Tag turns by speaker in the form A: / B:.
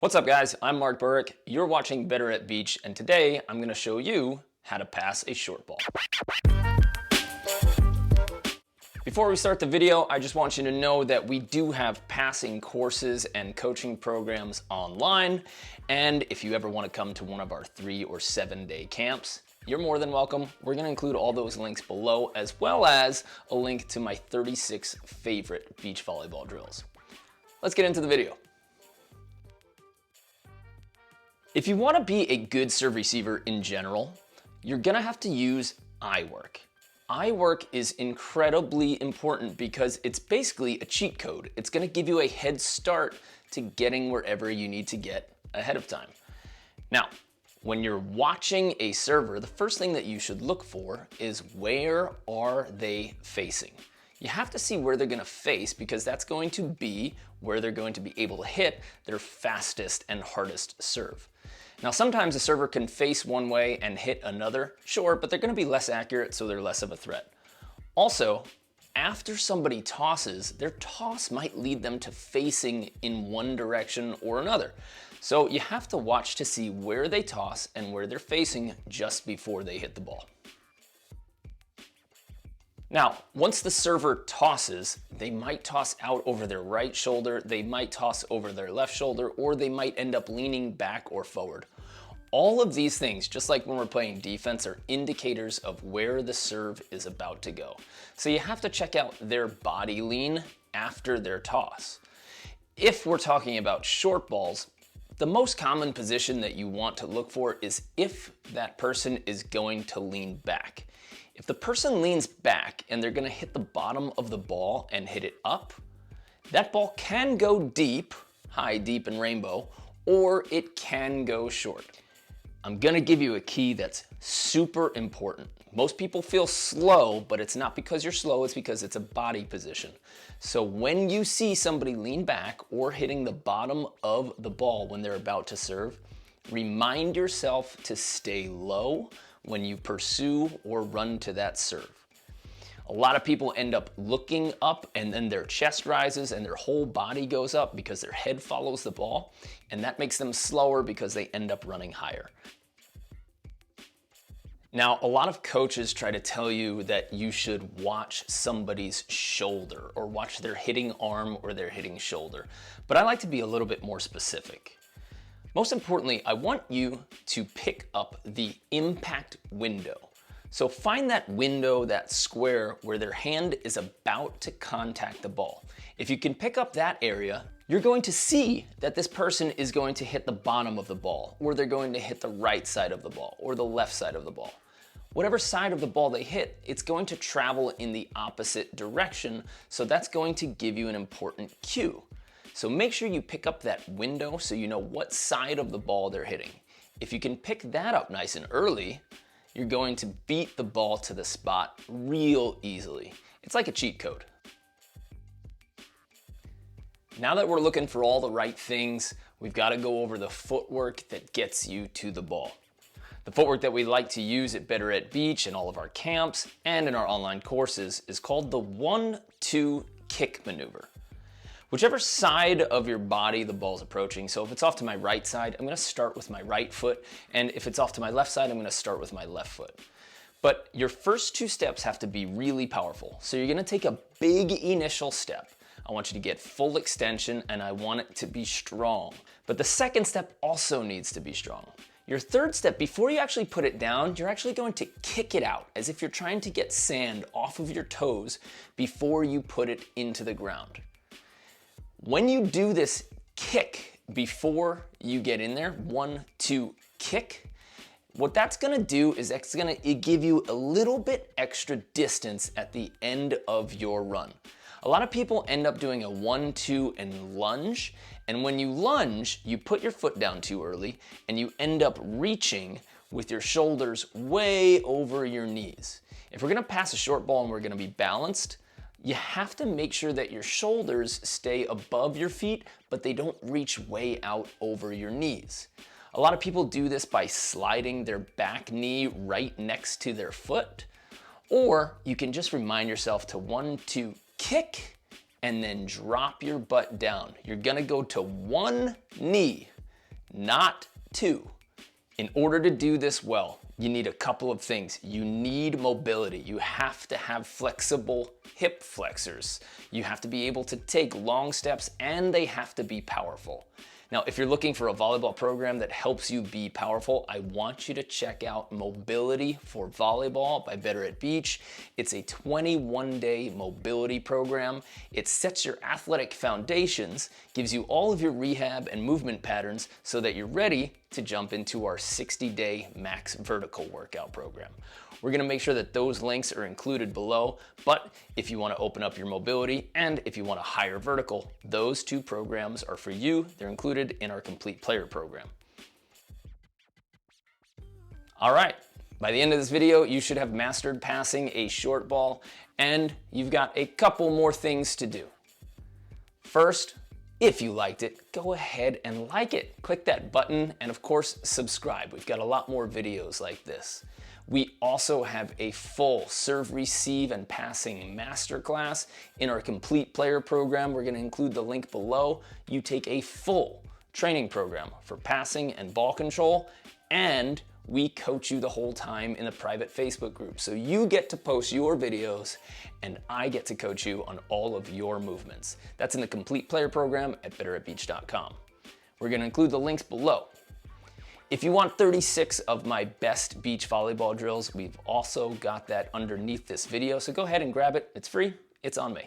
A: What's up guys, I'm Mark Burrick, you're watching Better at Beach, and today I'm going to show you how to pass a short ball. Before we start the video, I just want you to know that we do have passing courses and coaching programs online, and if you ever want to come to one of our 3 or 7 day camps, you're more than welcome. We're going to include all those links below, as well as a link to my 36 favorite beach volleyball drills. Let's get into the video. If you want to be a good serve receiver in general, you're going to have to use eye work. Eye work is incredibly important because it's basically a cheat code. It's going to give you a head start to getting wherever you need to get ahead of time. Now, when you're watching a server, the first thing that you should look for is where are they facing? You have to see where they're going to face because that's going to be where they're going to be able to hit their fastest and hardest serve. Now, sometimes a server can face one way and hit another, sure, but they're going to be less accurate, so they're less of a threat. Also, after somebody tosses, their toss might lead them to facing in one direction or another. So you have to watch to see where they toss and where they're facing just before they hit the ball. Now, once the server tosses, they might toss out over their right shoulder, they might toss over their left shoulder, or they might end up leaning back or forward. All of these things, just like when we're playing defense, are indicators of where the serve is about to go. So you have to check out their body lean after their toss. If we're talking about short balls, the most common position that you want to look for is if that person is going to lean back. If the person leans back and they're going to hit the bottom of the ball and hit it up, that ball can go deep, high, deep, and rainbow, or it can go short. I'm going to give you a key that's super important. Most people feel slow, but it's not because you're slow, it's because it's a body position. So when you see somebody lean back or hitting the bottom of the ball when they're about to serve, remind yourself to stay low when you pursue or run to that serve. A lot of people end up looking up and then their chest rises and their whole body goes up because their head follows the ball, and that makes them slower because they end up running higher. Now, a lot of coaches try to tell you that you should watch somebody's shoulder or watch their hitting arm or their hitting shoulder, but I like to be a little bit more specific. Most importantly, I want you to pick up the impact window. So find that window, that square where their hand is about to contact the ball. If you can pick up that area, you're going to see that this person is going to hit the bottom of the ball, or they're going to hit the right side of the ball, or the left side of the ball. Whatever side of the ball they hit, it's going to travel in the opposite direction, so that's going to give you an important cue. So make sure you pick up that window so you know what side of the ball they're hitting. If you can pick that up nice and early, you're going to beat the ball to the spot real easily. It's like a cheat code. Now that we're looking for all the right things, we've got to go over the footwork that gets you to the ball. The footwork that we like to use at Better at Beach in all of our camps and in our online courses is called the 1-2 kick maneuver. Whichever side of your body the ball's approaching, so if it's off to my right side, I'm going to start with my right foot, and if it's off to my left side, I'm going to start with my left foot. But your first 2 steps have to be really powerful. So you're going to take a big initial step. I want you to get full extension, and I want it to be strong. But the second step also needs to be strong. Your third step, before you actually put it down, you're actually going to kick it out as if you're trying to get sand off of your toes before you put it into the ground. When you do this kick before you get in there, 1-2 kick, what that's gonna do is that's gonna give you a little bit extra distance at the end of your run. A lot of people end up doing a 1-2 and lunge, and when you lunge, you put your foot down too early and you end up reaching with your shoulders way over your knees. If we're gonna pass a short ball and we're gonna be balanced, you have to make sure that your shoulders stay above your feet, but they don't reach way out over your knees. A lot of people do this by sliding their back knee right next to their foot, or you can just remind yourself to 1-2 kick and then drop your butt down. You're gonna go to one knee not 2. In order to do this well, you need a couple of things. You need mobility. You have to have flexible hip flexors. You have to be able to take long steps, and they have to be powerful. Now, if you're looking for a volleyball program that helps you be powerful, I want you to check out Mobility for Volleyball by Better at Beach. It's a 21-day mobility program. It sets your athletic foundations, gives you all of your rehab and movement patterns so that you're ready to jump into our 60-day max vertical workout program. We're gonna make sure that those links are included below, but if you wanna open up your mobility and if you want a higher vertical, those 2 programs are for you. They're included in our complete player program. All right, by the end of this video, you should have mastered passing a short ball, and you've got a couple more things to do. First, if you liked it, go ahead and like it. Click that button, and of course, subscribe. We've got a lot more videos like this. We also have a full serve, receive, and passing masterclass in our complete player program. We're gonna include the link below. You take a full training program for passing and ball control, and we coach you the whole time in a private Facebook group. So you get to post your videos, and I get to coach you on all of your movements. That's in the complete player program at betteratbeach.com. We're gonna include the links below. If you want 36 of my best beach volleyball drills, we've also got that underneath this video, so go ahead and grab it. It's free, it's on me.